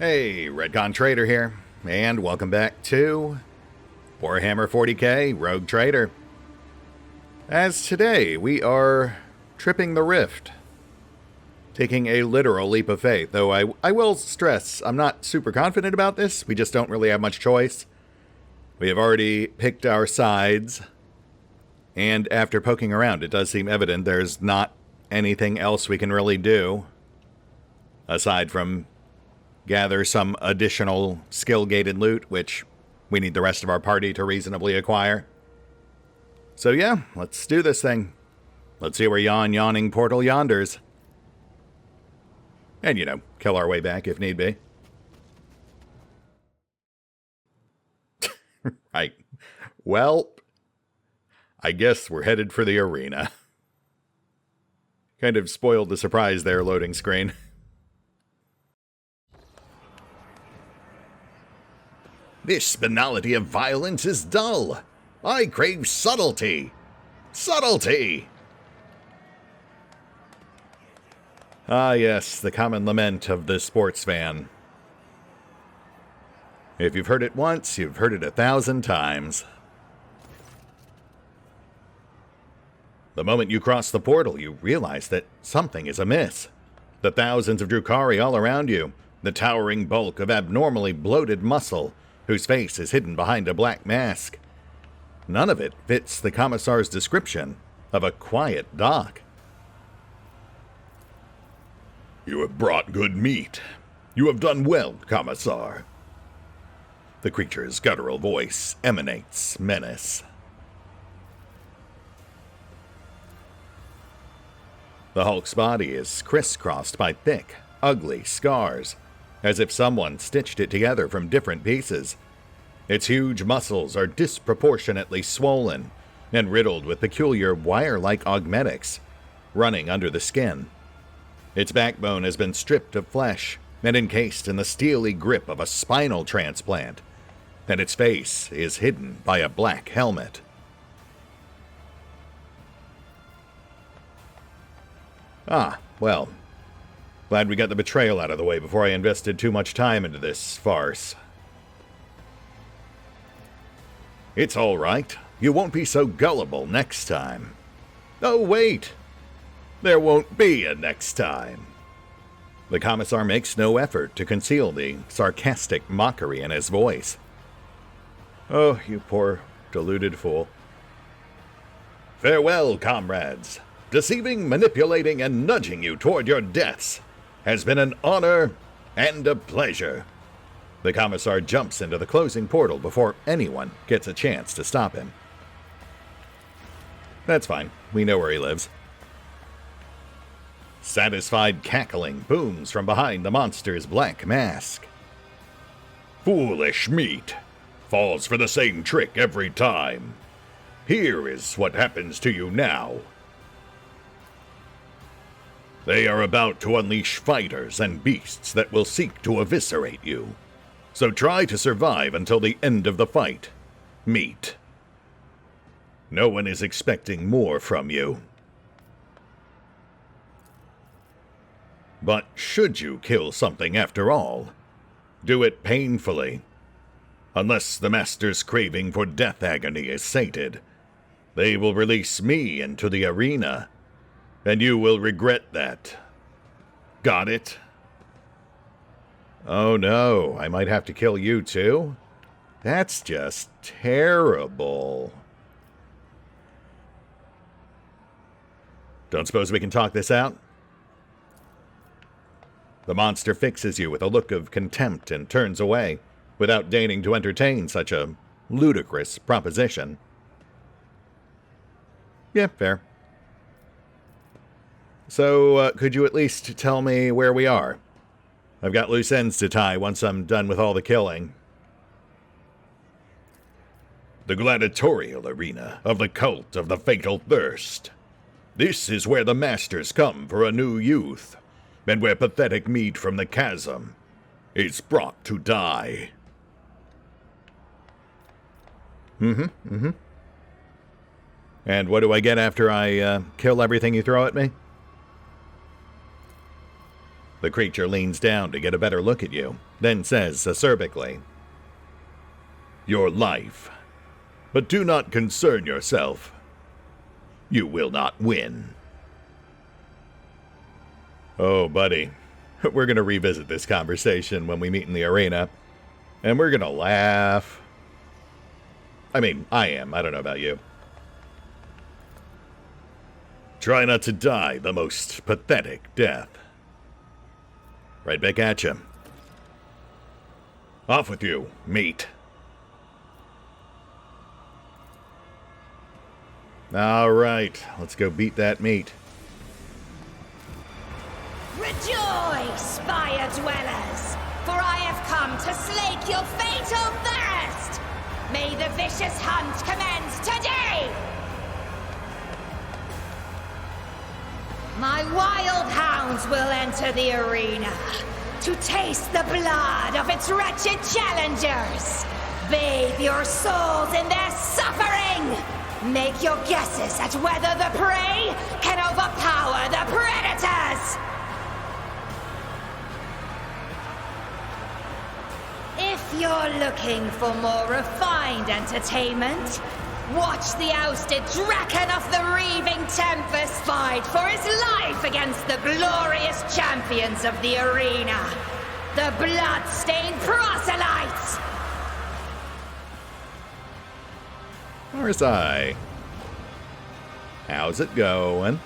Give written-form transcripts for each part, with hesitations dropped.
Hey, RetconRaider here, and welcome back to Warhammer 40k Rogue Trader. As today, we are tripping the rift, taking a literal leap of faith, though I will stress, I'm not super confident about this, we just don't really have much choice. We have already picked our sides, and after poking around, it does seem evident there's not anything else we can really do, aside from gather some additional skill-gated loot, which we need the rest of our party to reasonably acquire. So yeah, let's do this thing. Let's see where yawning portal yonders. And, you know, kill our way back if need be. Right. Well, I guess we're headed for the arena. Kind of spoiled the surprise there, loading screen. This banality of violence is dull. I crave subtlety. Subtlety! Ah, yes, the common lament of the sports fan. If you've heard it once, you've heard it 1,000 times. The moment you cross the portal, you realize that something is amiss. The thousands of Drukhari all around you, the towering bulk of abnormally bloated muscle, whose face is hidden behind a black mask. None of it fits the Commissar's description of a quiet dock. You have brought good meat. You have done well, Commissar. The creature's guttural voice emanates menace. The Hulk's body is crisscrossed by thick, ugly scars, as if someone stitched it together from different pieces. Its huge muscles are disproportionately swollen and riddled with peculiar wire-like augmetics running under the skin. Its backbone has been stripped of flesh and encased in the steely grip of a spinal transplant, and its face is hidden by a black helmet. Ah, well. Glad we got the betrayal out of the way before I invested too much time into this farce. It's all right. You won't be so gullible next time. Oh, wait. There won't be a next time. The Commissar makes no effort to conceal the sarcastic mockery in his voice. Oh, you poor, deluded fool. Farewell, comrades. Deceiving, manipulating, and nudging you toward your deaths has been an honor and a pleasure. The Commissar jumps into the closing portal before anyone gets a chance to stop him. That's fine. We know where he lives. Satisfied cackling booms from behind the monster's black mask. Foolish meat. Falls for the same trick every time. Here is what happens to you now. They are about to unleash fighters and beasts that will seek to eviscerate you. So try to survive until the end of the fight. Meat. No one is expecting more from you. But should you kill something after all, do it painfully. Unless the Master's craving for death agony is sated, they will release me into the arena, and you will regret that. Got it? Oh no, I might have to kill you too? That's just terrible. Don't suppose we can talk this out? The monster fixes you with a look of contempt and turns away, without deigning to entertain such a ludicrous proposition. Yeah, fair. So, could you at least tell me where we are? I've got loose ends to tie once I'm done with all the killing. The gladiatorial arena of the cult of the fatal thirst. This is where the masters come for a new youth, and where pathetic meat from the chasm is brought to die. And what do I get after I kill everything you throw at me? The creature leans down to get a better look at you, then says acerbically, "Your life. But do not concern yourself. You will not win." Oh, buddy. We're going to revisit this conversation when we meet in the arena, and we're going to laugh. I mean, I am. I don't know about you. Try not to die the most pathetic death. Right back at you. Off with you, meat. All right, let's go beat that meat. Rejoice, fire dwellers, for I have come to slake your fatal thirst. May the vicious hunt commence today. My wild hounds will enter the arena to taste the blood of its wretched challengers. Bathe your souls in their suffering. Make your guesses at whether the prey can overpower the predators. If you're looking for more refined entertainment, watch the ousted Draken of the Reaving Tempest fight for his life against the glorious champions of the arena, the blood-stained proselytes! RSI. How's it going?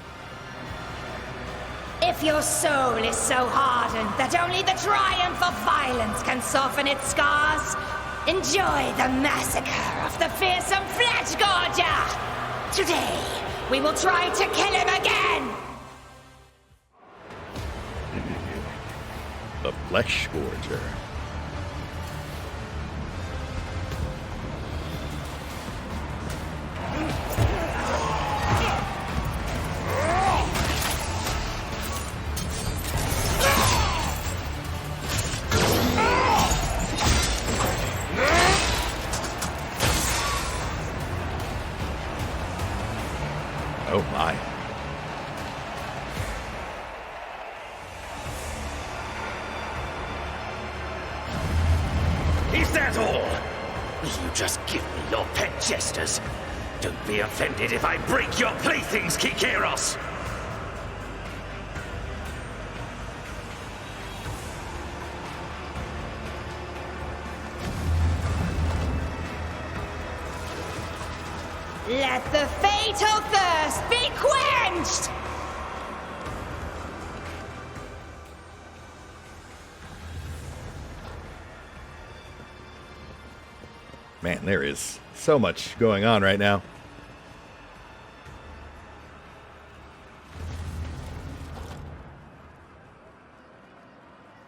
If your soul is so hardened that only the triumph of violence can soften its scars, enjoy the massacre of the fearsome Flesh Gorger! Today, we will try to kill him again! The Flesh Gorger. Oh my. Is that all? Will you just give me your pet jesters? Don't be offended if I break your playthings, Kikeros! Let the fatal thirst be quenched! Man, there is so much going on right now.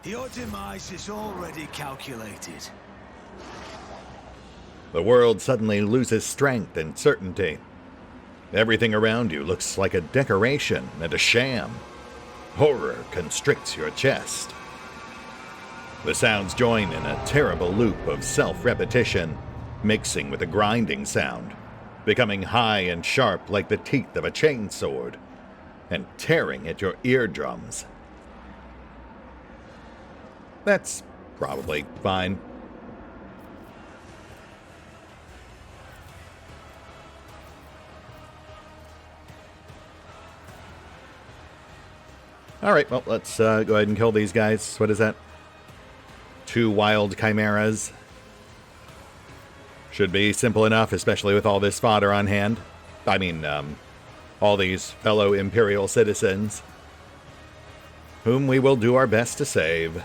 Your demise is already calculated. The world suddenly loses strength and certainty. Everything around you looks like a decoration and a sham. Horror constricts your chest. The sounds join in a terrible loop of self-repetition, mixing with a grinding sound, becoming high and sharp like the teeth of a chainsword, and tearing at your eardrums. That's probably fine. Alright, well, let's go ahead and kill these guys. What is that? 2 wild chimeras. Should be simple enough, especially with all this fodder on hand. I mean, all these fellow Imperial citizens, whom we will do our best to save.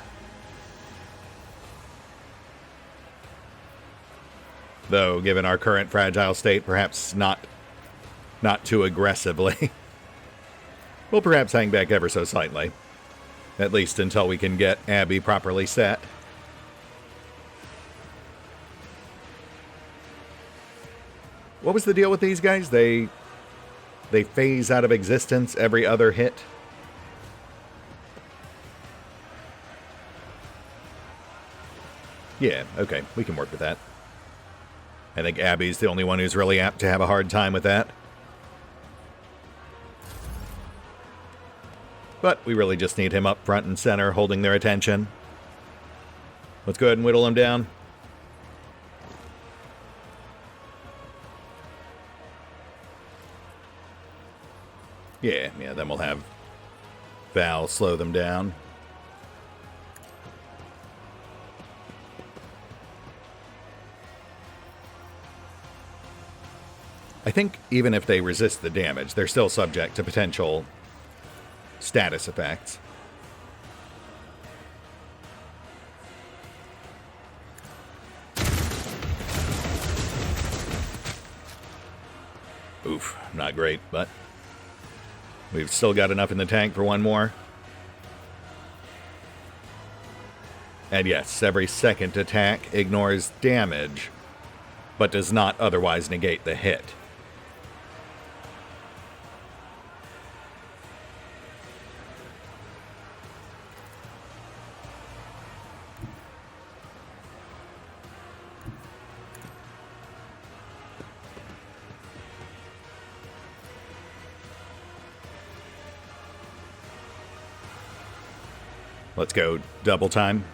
Though, given our current fragile state, perhaps not too aggressively. We'll perhaps hang back ever so slightly. At least until we can get Abby properly set. What was the deal with these guys? They phase out of existence every other hit. Yeah, okay, we can work with that. I think Abby's the only one who's really apt to have a hard time with that. But we really just need him up front and center, holding their attention. Let's go ahead and whittle him down. Yeah, then we'll have Val slow them down. I think even if they resist the damage, they're still subject to potential status effects. Oof, not great, but we've still got enough in the tank for one more. And yes, every second attack ignores damage, but does not otherwise negate the hit. Let's go double time.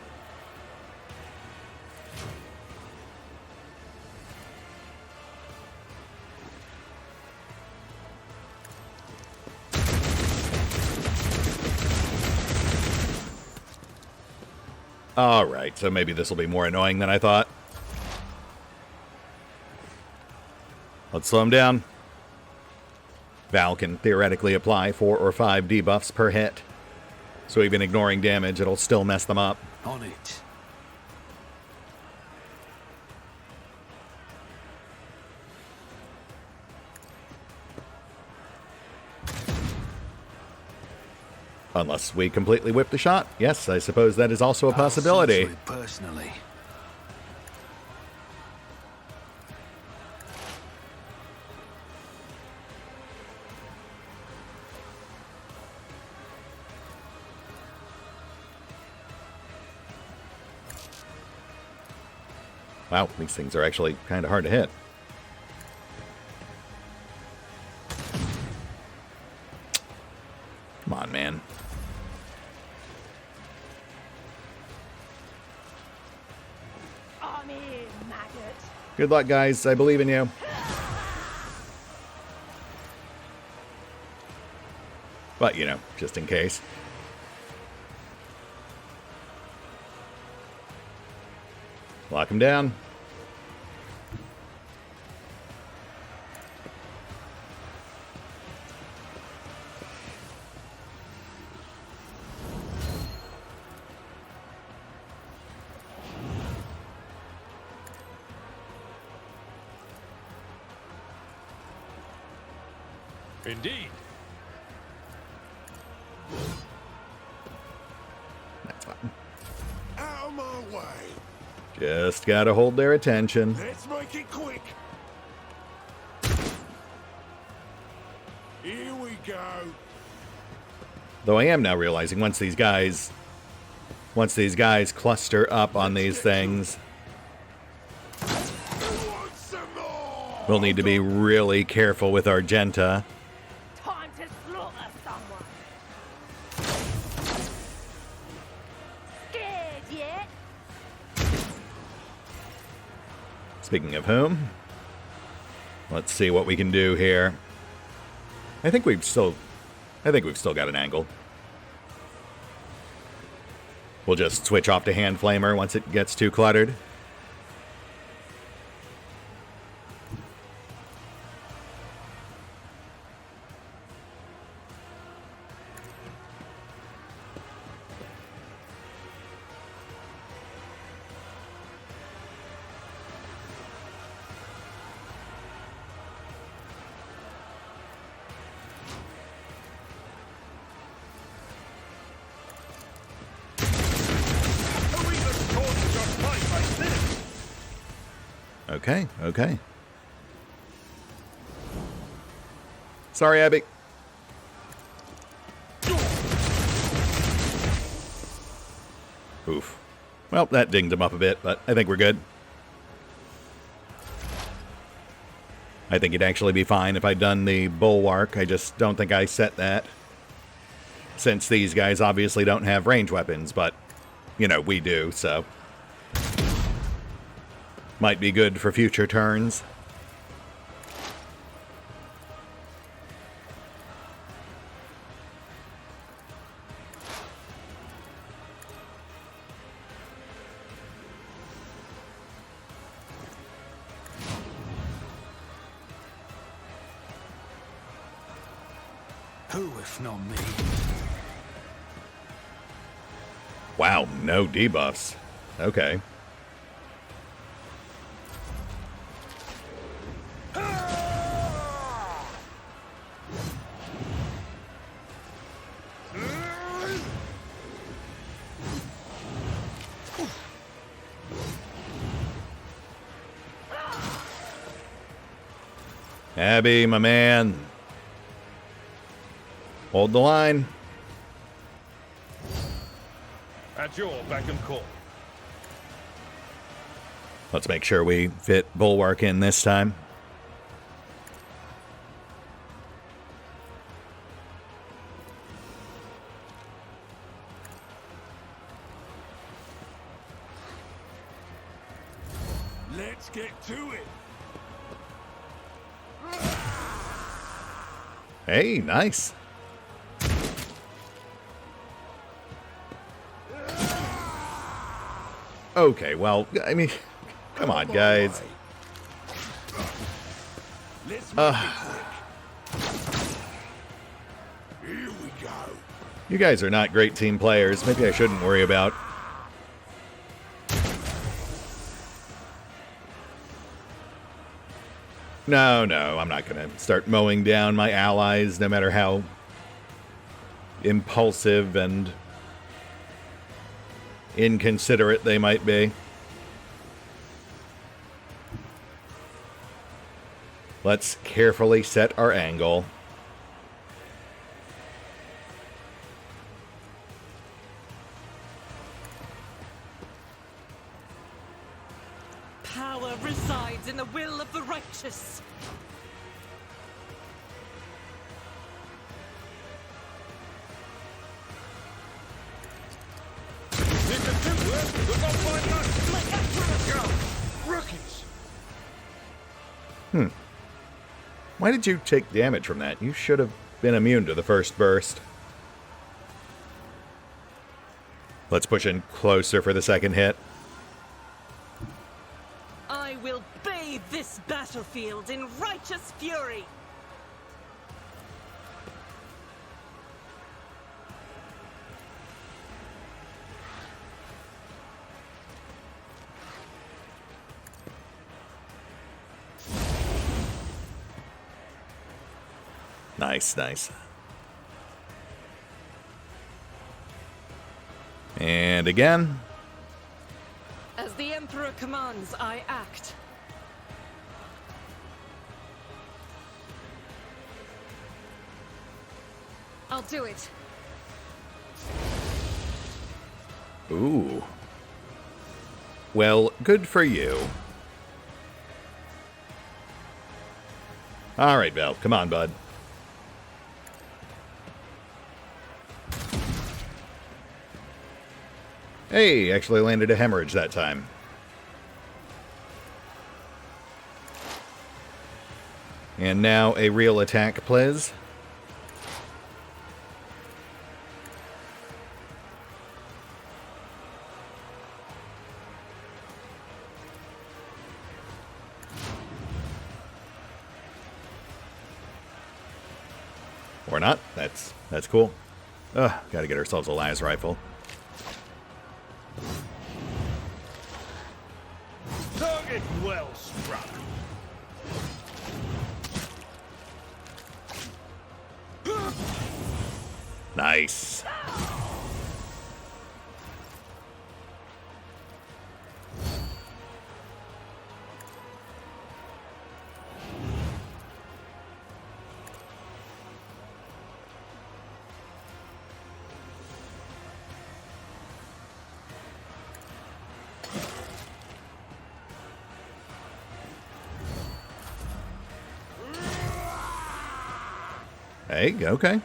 Alright, so maybe this will be more annoying than I thought. Let's slow him down. Val can theoretically apply 4 or 5 debuffs per hit. So even ignoring damage, it'll still mess them up. On it. Unless we completely whip the shot. Yes, I suppose that is also a possibility. I'll see to it personally. Wow, these things are actually kind of hard to hit. Come on, man. I'm in, maggot. Good luck, guys. I believe in you. But, you know, just in case. Lock him down. Indeed. That's fine. Out of my way. Just gotta hold their attention. Let's make it quick. Here we go. Though I am now realizing once these guys cluster up on these things, Who wants some more? we'll need to be really careful with Argenta. Time to slaughter someone. Scared yet? Speaking of whom, let's see what we can do here. I think we've still got an angle. We'll just switch off to Hand Flamer once it gets too cluttered. Okay. Sorry, Abby. Oof. Well, that dinged him up a bit, but I think we're good. I think it'd actually be fine if I'd done the bulwark. I just don't think I set that. since these guys obviously don't have range weapons, but, you know, we do, so. Might be good for future turns. Who if not me? Wow, no debuffs. Okay. Abby, my man. Hold the line. At your beck and call. Let's make sure we fit Bulwark in this time. Let's get to it. Hey, nice. Okay, well, I mean, come on, guys. Let's make it quick. Here we go. You guys are not great team players. Maybe I shouldn't worry about. No, I'm not going to start mowing down my allies, no matter how impulsive and inconsiderate they might be. Let's carefully set our angle. Power resides in the will of the righteous. Why did you take damage from that? You should have been immune to the first burst. Let's push in closer for the second hit. I will bathe this battlefield in righteous fury. Nice. And again. As the Emperor commands, I act. I'll do it. Ooh. Well, good for you. All right, Val. Come on, bud. Hey, actually landed a hemorrhage that time. And now a real attack, please. Or not. That's cool. Gotta get ourselves a las rifle. Target well struck. Nice. Hey, okay.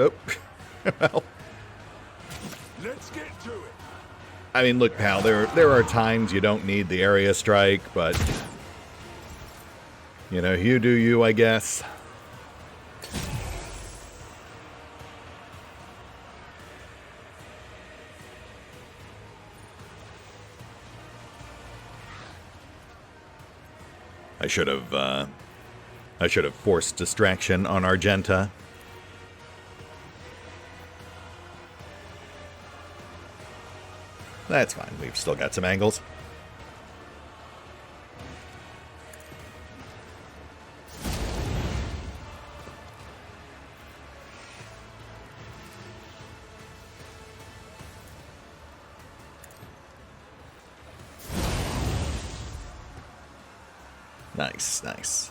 Oh. Well, Let's get to it. I mean, look, pal, there are times you don't need the area strike, but, you know, you do you, I guess. I should have forced distraction on Argenta. That's fine. We've still got some angles. Nice, nice.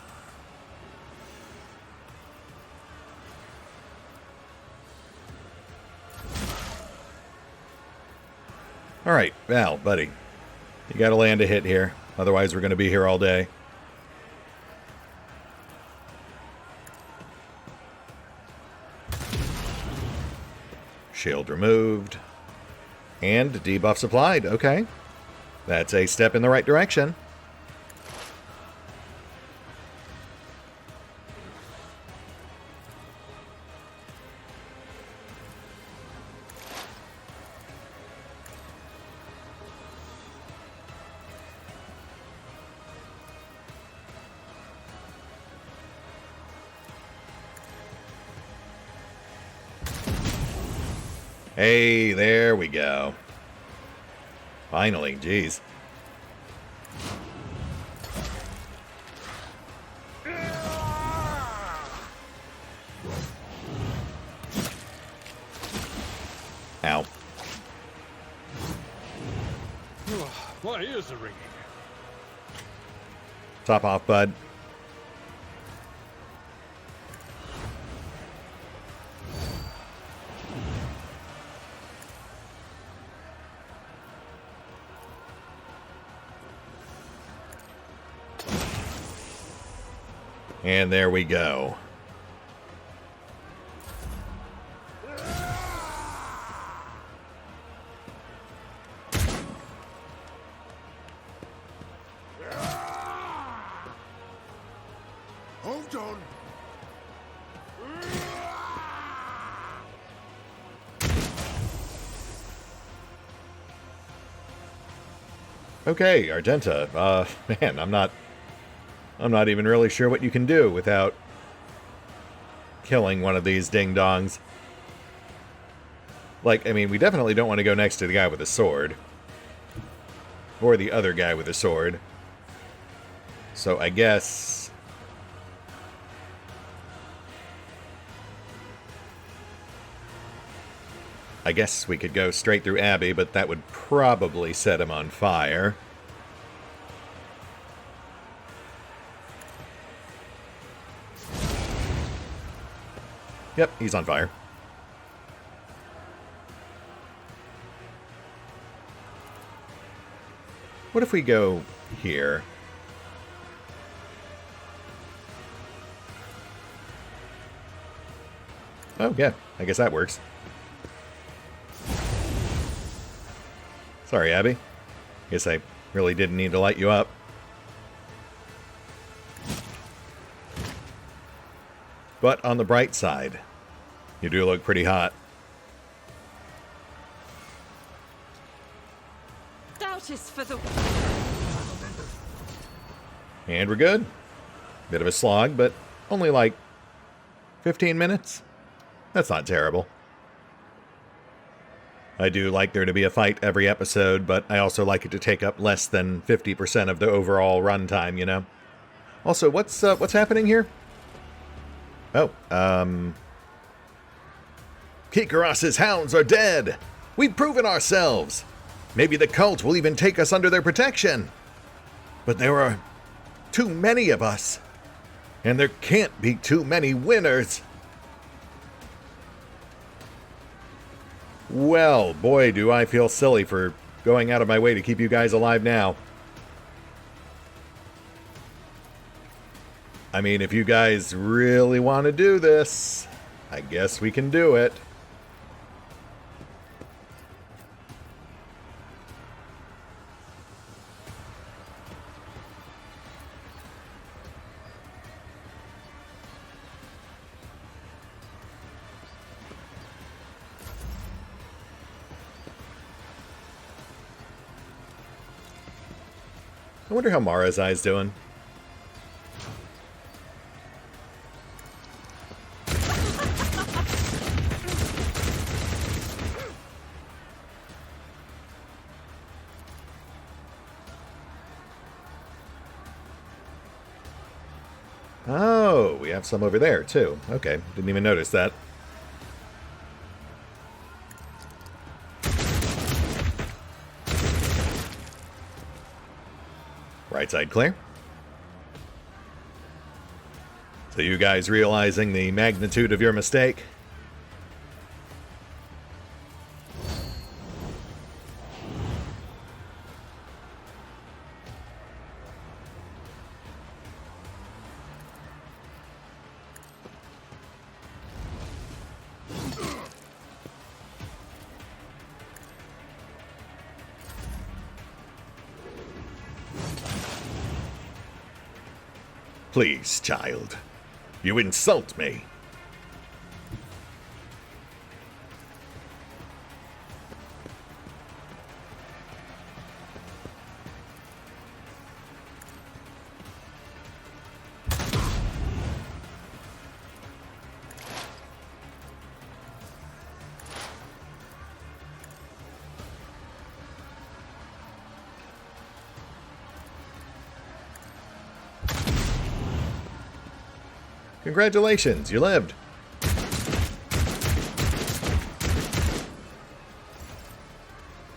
All right, Val, buddy. You got to land a hit here. Otherwise, we're going to be here all day. Shield removed. And debuffs applied. Okay. That's a step in the right direction. Hey, there we go. Finally, geez. Ow. My ears are ringing. Top off, bud. And there we go. Hold on. Okay, Argenta. Man, I'm not even really sure what you can do without killing one of these ding-dongs. Like, I mean, we definitely don't want to go next to the guy with a sword. Or the other guy with a sword. So I guess... we could go straight through Abby, but that would probably set him on fire. Yep, he's on fire. What if we go here? Oh, yeah, I guess that works. Sorry, Abby. Guess I really didn't need to light you up. But on the bright side, you do look pretty hot. Doubt is for the... And we're good. Bit of a slog, but only like 15 minutes. That's not terrible. I do like there to be a fight every episode, but I also like it to take up less than 50% of the overall runtime, you know? Also, what's happening here? Oh, Kikaras's hounds are dead! We've proven ourselves! Maybe the cult will even take us under their protection! But there are too many of us, and there can't be too many winners! Well, boy, do I feel silly for going out of my way to keep you guys alive now. I mean, if you guys really want to do this, I guess we can do it. I wonder how Mara's eye's doing. Oh, we have some over there, too. Okay, didn't even notice that. Right side clear. So you guys realizing the magnitude of your mistake? Please, child. You insult me. Congratulations, you lived.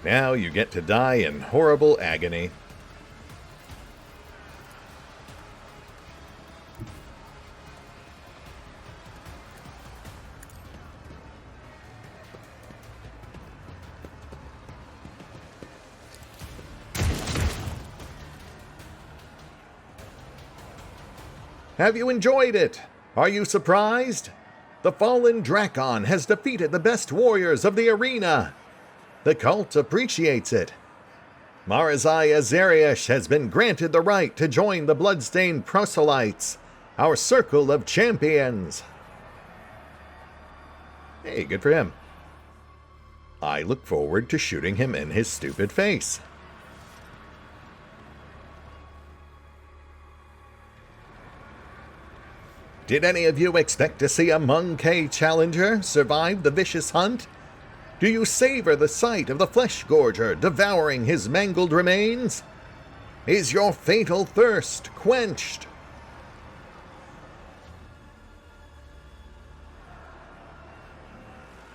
Now you get to die in horrible agony. Have you enjoyed it? Are you surprised? The fallen Drakon has defeated the best warriors of the arena. The cult appreciates it. Marazai Azariash has been granted the right to join the bloodstained proselytes, our circle of champions. Hey, good for him. I look forward to shooting him in his stupid face. Did any of you expect to see a Monkey challenger survive the vicious hunt? Do you savor the sight of the flesh gorger devouring his mangled remains? Is your fatal thirst quenched?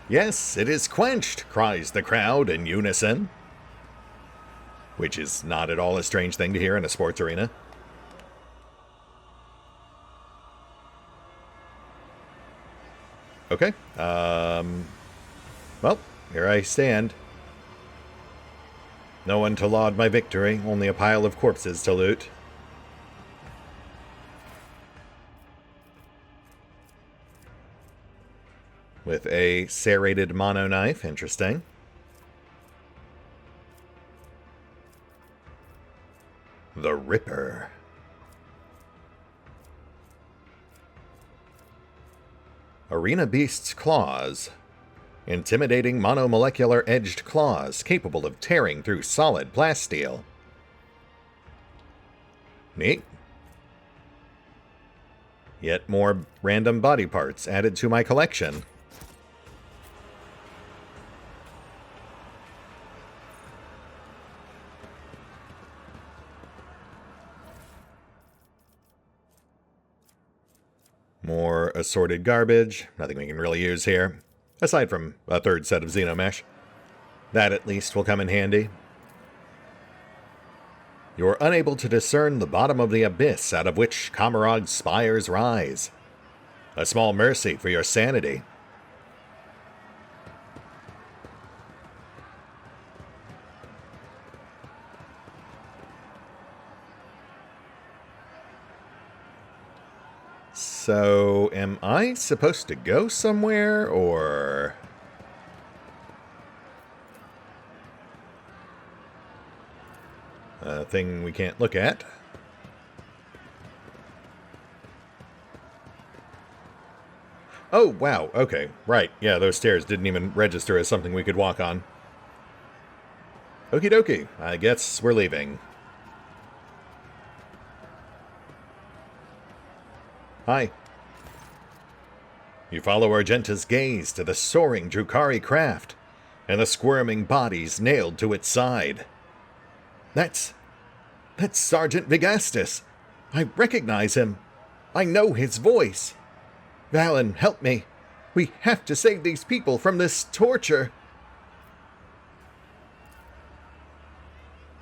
Yes, it is quenched, cries the crowd in unison. Which is not at all a strange thing to hear in a sports arena. Okay, well, here I stand. No one to laud my victory, only a pile of corpses to loot. With a serrated mono knife, interesting. The Ripper. Arena Beast's Claws. Intimidating monomolecular edged claws capable of tearing through solid plasteel. Neat. Yet more random body parts added to my collection. More assorted garbage. Nothing we can really use here. Aside from a third set of xenomesh. That at least will come in handy. You're unable to discern the bottom of the abyss out of which Kamarog's spires rise. A small mercy for your sanity. So, am I supposed to go somewhere, or... a thing we can't look at? Oh, wow, okay, right. Yeah, those stairs didn't even register as something we could walk on. Okie dokie, I guess we're leaving. Hi. You follow Argenta's gaze to the soaring Drukhari craft and the squirming bodies nailed to its side. That's Sergeant Vigastus. I recognize him. I know his voice. Valen, help me. We have to save these people from this torture.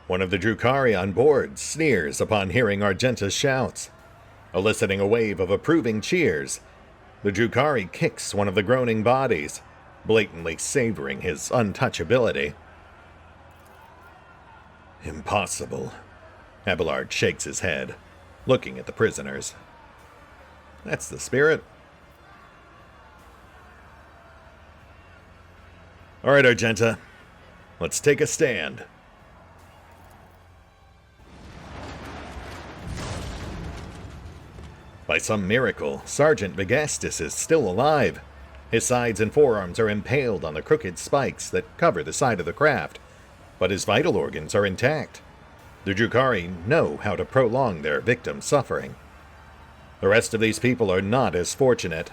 One of the Drukhari on board sneers upon hearing Argenta's shouts. Eliciting a wave of approving cheers, the Drukhari kicks one of the groaning bodies, blatantly savoring his untouchability. Impossible. Abelard shakes his head, looking at the prisoners. That's the spirit. All right, Argenta. Let's take a stand. By some miracle, Sergeant Vigastus is still alive. His sides and forearms are impaled on the crooked spikes that cover the side of the craft, but his vital organs are intact. The Drukhari know how to prolong their victims' suffering. The rest of these people are not as fortunate.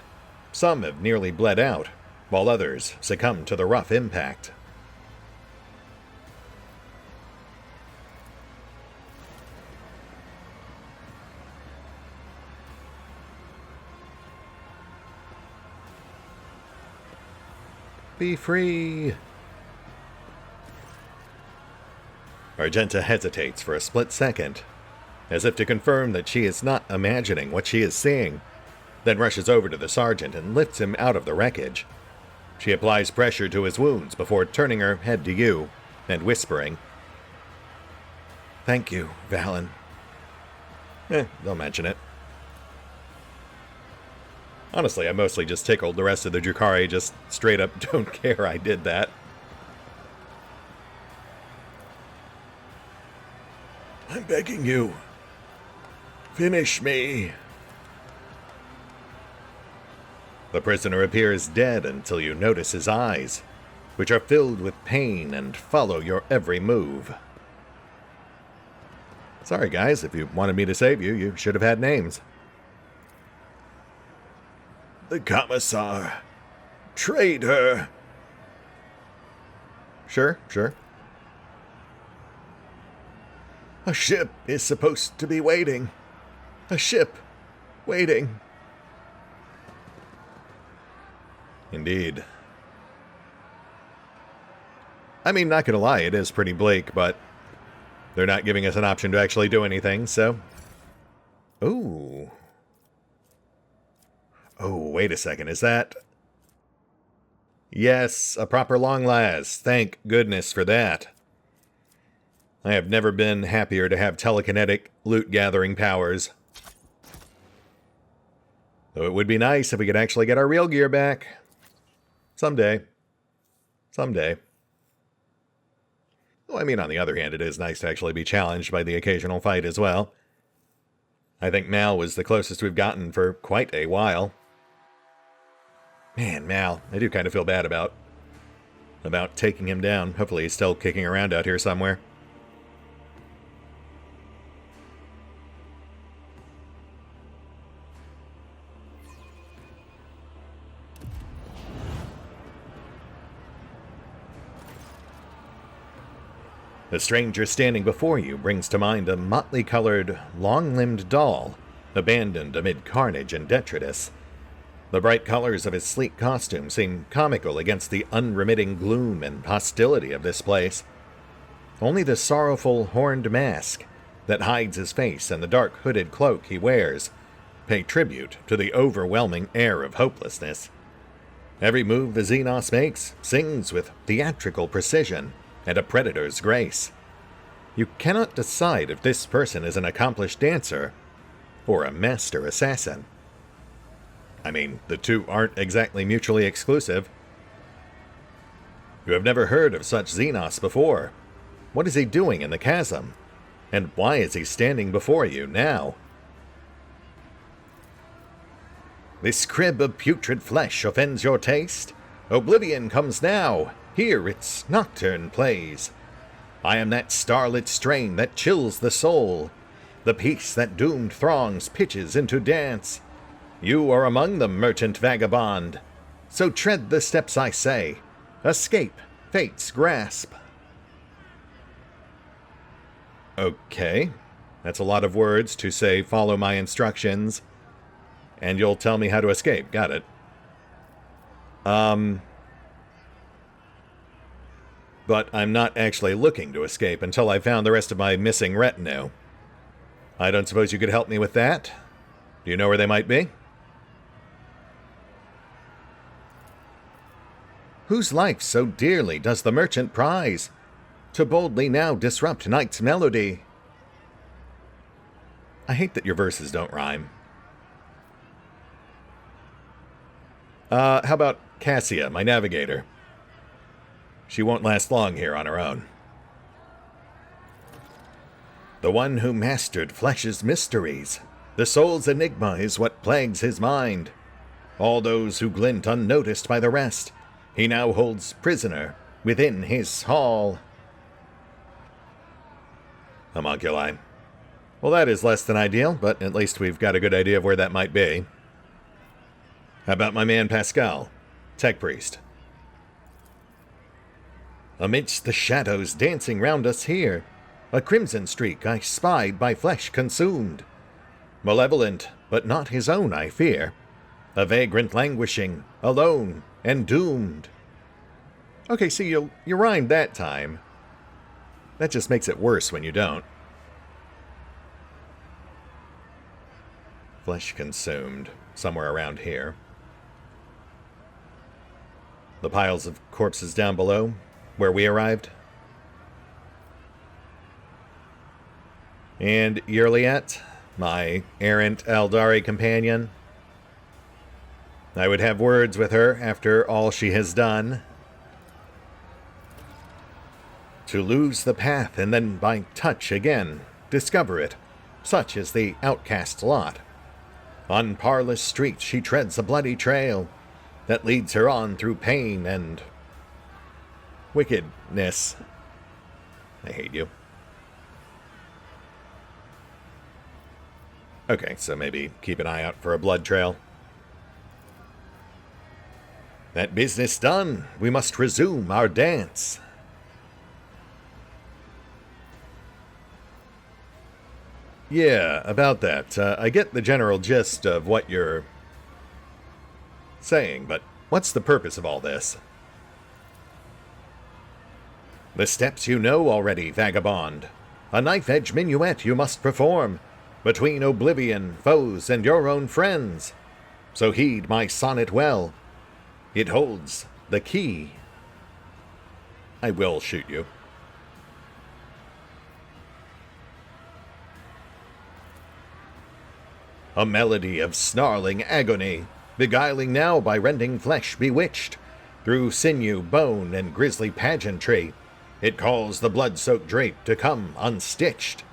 Some have nearly bled out, while others succumb to the rough impact. Be free. Argenta hesitates for a split second, as if to confirm that she is not imagining what she is seeing, then rushes over to the sergeant and lifts him out of the wreckage. She applies pressure to his wounds before turning her head to you and whispering, "Thank you, Valen." They'll mention it. Honestly, I mostly just tickled. The rest of the Drukhari just straight up don't care I did that. I'm begging you. Finish me. The prisoner appears dead until you notice his eyes, which are filled with pain and follow your every move. Sorry, guys, if you wanted me to save you, you should have had names. The Commissar. Traitor. Sure. A ship is supposed to be waiting. A ship waiting. Indeed. I mean, not gonna lie, it is pretty bleak, but they're not giving us an option to actually do anything, so... Ooh. Oh, wait a second, is that... Yes, a proper long last. Thank goodness for that. I have never been happier to have telekinetic loot-gathering powers. Though it would be nice if we could actually get our real gear back. Someday. Someday. Well, I mean, on the other hand, it is nice to actually be challenged by the occasional fight as well. I think Mal was the closest we've gotten for quite a while. Man, Mal, I do kind of feel bad about taking him down. Hopefully he's still kicking around out here somewhere. The stranger standing before you brings to mind a motley-colored, long-limbed doll, abandoned amid carnage and detritus. The bright colors of his sleek costume seem comical against the unremitting gloom and hostility of this place. Only the sorrowful, horned mask that hides his face and the dark hooded cloak he wears pay tribute to the overwhelming air of hopelessness. Every move the Xenos makes sings with theatrical precision and a predator's grace. You cannot decide if this person is an accomplished dancer or a master assassin. I mean, the two aren't exactly mutually exclusive. You have never heard of such Xenos before. What is he doing in the chasm? And why is he standing before you now? This crib of putrid flesh offends your taste? Oblivion comes now. Here its nocturne plays. I am that starlit strain that chills the soul. The peace that doomed throngs pitches into dance. You are among them, merchant vagabond. So tread the steps I say. Escape fate's grasp. Okay. That's a lot of words to say follow my instructions. And you'll tell me how to escape. Got it. But I'm not actually looking to escape until I've found the rest of my missing retinue. I don't suppose you could help me with that? Do you know where they might be? Whose life so dearly does the merchant prize, to boldly now disrupt night's melody? I hate that your verses don't rhyme. How about Cassia, my navigator? She won't last long here on her own. The one who mastered flesh's mysteries. The soul's enigma is what plagues his mind. All those who glint unnoticed by the rest, he now holds prisoner within his hall. Homunculi. Well, that is less than ideal, but at least we've got a good idea of where that might be. How about my man Pascal, Tech Priest? Amidst the shadows dancing round us here, a crimson streak I spied by flesh consumed. Malevolent, but not his own, I fear. A vagrant languishing, alone and doomed. Okay, see, you rhymed that time. That just makes it worse when you don't. Flesh consumed, somewhere around here. The piles of corpses down below, where we arrived. And Yurliet, my errant Eldari companion. I would have words with her after all she has done. To lose the path and then by touch again discover it, such is the outcast lot. On parlous streets she treads a bloody trail that leads her on through pain and wickedness. I hate you. Okay, so maybe keep an eye out for a blood trail. That business done, we must resume our dance. Yeah, about that. I get the general gist of what you're saying, but what's the purpose of all this? The steps you know already, vagabond. A knife-edge minuet you must perform, between oblivion, foes, and your own friends. So heed my sonnet well. It holds the key. I will shoot you. A melody of snarling agony, beguiling now by rending flesh bewitched, through sinew, bone, and grisly pageantry, it calls the blood-soaked drape to come unstitched.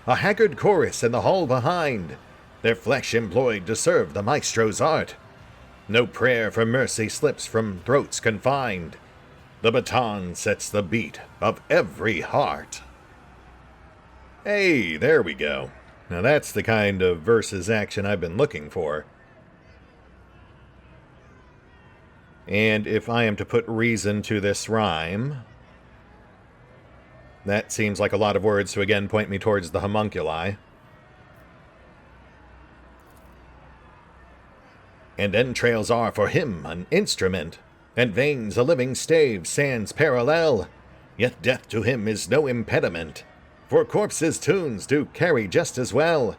A haggard chorus in the hall behind, their flesh employed to serve the maestro's art. No prayer for mercy slips from throats confined. The baton sets the beat of every heart. Hey, there we go. Now that's the kind of versus action I've been looking for. And if I am to put reason to this rhyme, that seems like a lot of words to again point me towards the homunculi. And entrails are for him an instrument, and veins a living stave sans parallel. Yet death to him is no impediment, for corpses' tunes do carry just as well.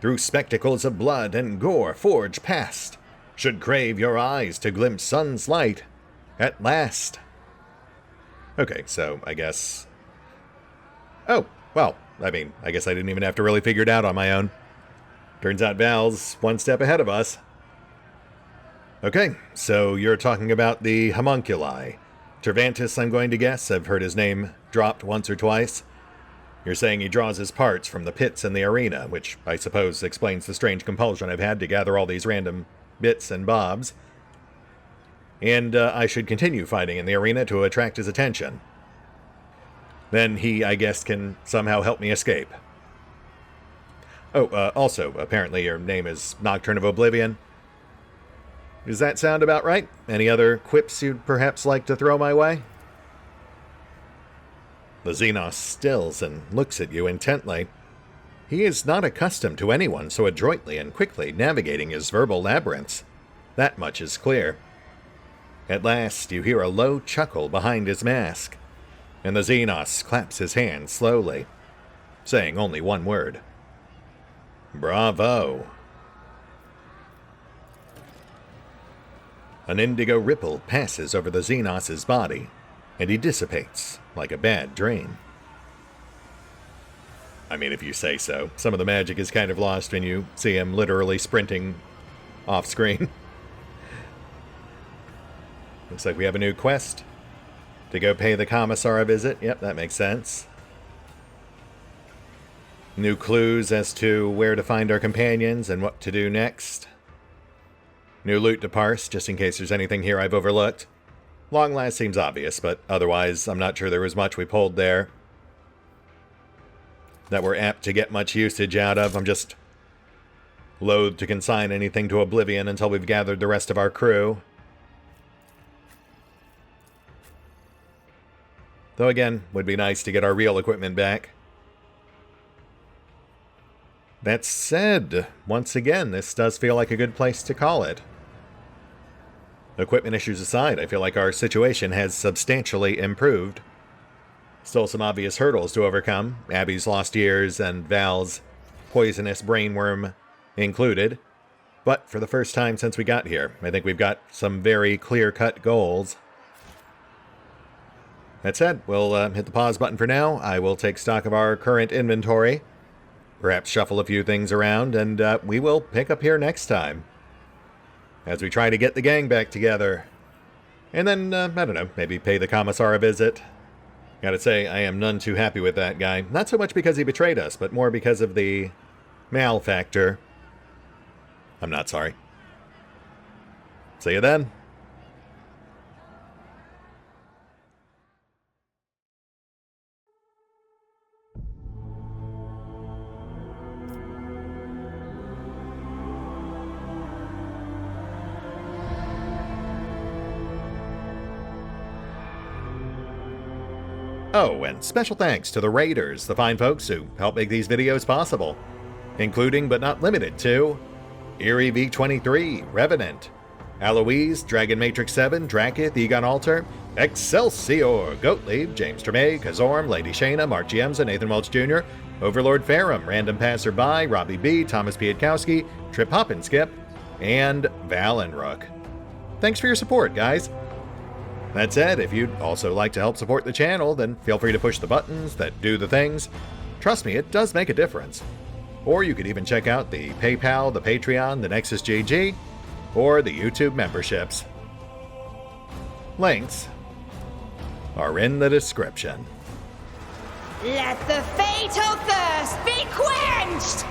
Through spectacles of blood and gore forge past, should crave your eyes to glimpse sun's light at last. Okay, so I guess... Oh, well, I mean, I guess I didn't even have to really figure it out on my own. Turns out Val's one step ahead of us. Okay, so you're talking about the homunculi. Tervantis, I'm going to guess. I've heard his name dropped once or twice. You're saying he draws his parts from the pits in the arena, which I suppose explains the strange compulsion I've had to gather all these random bits and bobs. And I should continue fighting in the arena to attract his attention. Then he, I guess, can somehow help me escape. Oh, also, apparently your name is Nocturne of Oblivion. Does that sound about right? Any other quips you'd perhaps like to throw my way? The Xenos stills and looks at you intently. He is not accustomed to anyone so adroitly and quickly navigating his verbal labyrinths. That much is clear. At last, you hear a low chuckle behind his mask, and the Xenos claps his hands slowly, saying only one word. Bravo. An indigo ripple passes over the Xenos' body, and he dissipates like a bad dream. I mean, if you say so. Some of the magic is kind of lost when you see him literally sprinting off screen. Looks like we have a new quest. To go pay the commissar a visit. Yep, that makes sense. New clues as to where to find our companions and what to do next. New loot to parse, just in case there's anything here I've overlooked. Long last seems obvious, but otherwise I'm not sure there was much we pulled there that we're apt to get much usage out of. I'm just loath to consign anything to oblivion until we've gathered the rest of our crew. Though again, would be nice to get our real equipment back. That said, once again, this does feel like a good place to call it. Equipment issues aside, I feel like our situation has substantially improved. Still some obvious hurdles to overcome, Abby's lost ears and Val's poisonous brainworm included. But for the first time since we got here, I think we've got some very clear-cut goals. That said, we'll hit the pause button for now. I will take stock of our current inventory, perhaps shuffle a few things around, and we will pick up here next time as we try to get the gang back together. And then, I don't know, maybe pay the commissar a visit. Gotta say, I am none too happy with that guy. Not so much because he betrayed us, but more because of the mal factor. I'm not sorry. See you then. Oh, and special thanks to the Raiders, the fine folks who help make these videos possible, including but not limited to Eerie V23, Revenant, Alois, Dragon Matrix 7, Drakiith, EgonAlter, Exsellsior, Gottlieb, James Trimmier, Kazorm, Lady Shayna, Mark Giemza, Nathan Welch Jr., OverlordPherom, RandomPassrby, RobbyB, Tomasz Piątkowski, Triphoppenskip, and Valinrook. Thanks for your support, guys. That said, if you'd also like to help support the channel, then feel free to push the buttons that do the things. Trust me, it does make a difference. Or you could even check out the PayPal, the Patreon, the Nexus GG, or the YouTube memberships. Links are in the description. Let the fatal thirst be quenched!